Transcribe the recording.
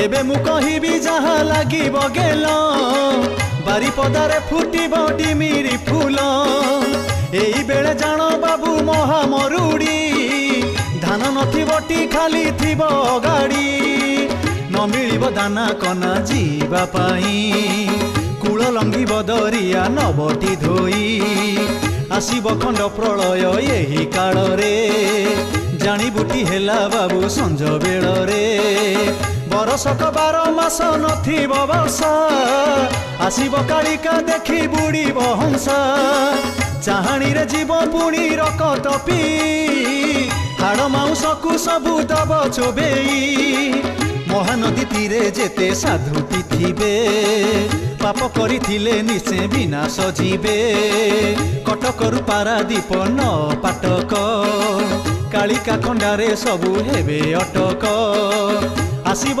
एबे मु कहिबी जहाँ लागिब गेल बारिपदारे फुटिब डिमिरी फूल एई बेले जान बाबू महामरुड़ी धान नथिबटी खाली थिब गाड़ी न मिलिब दाना कना जीवा पाई कूल लंघिब दरिया नबटी धोई आसिब खंड प्रलय एही काल रे जानी बुटी हेला बाबू संज बेल रे बरसक 12 मास नथिब वर्षा आसिब कालिका देखी बुड़ीब हंसा चाहाणी रे जीव पुणी रकत पी हाड़ माउसकु सबु दब चोबेई महानदी तीरे जेते साधुटी थिबे पाप करिथिले निश्चय विनाश जीवे कटकरु पारादीप न पाटक कालिका खंडारे सबु हेबे अटक आसिब।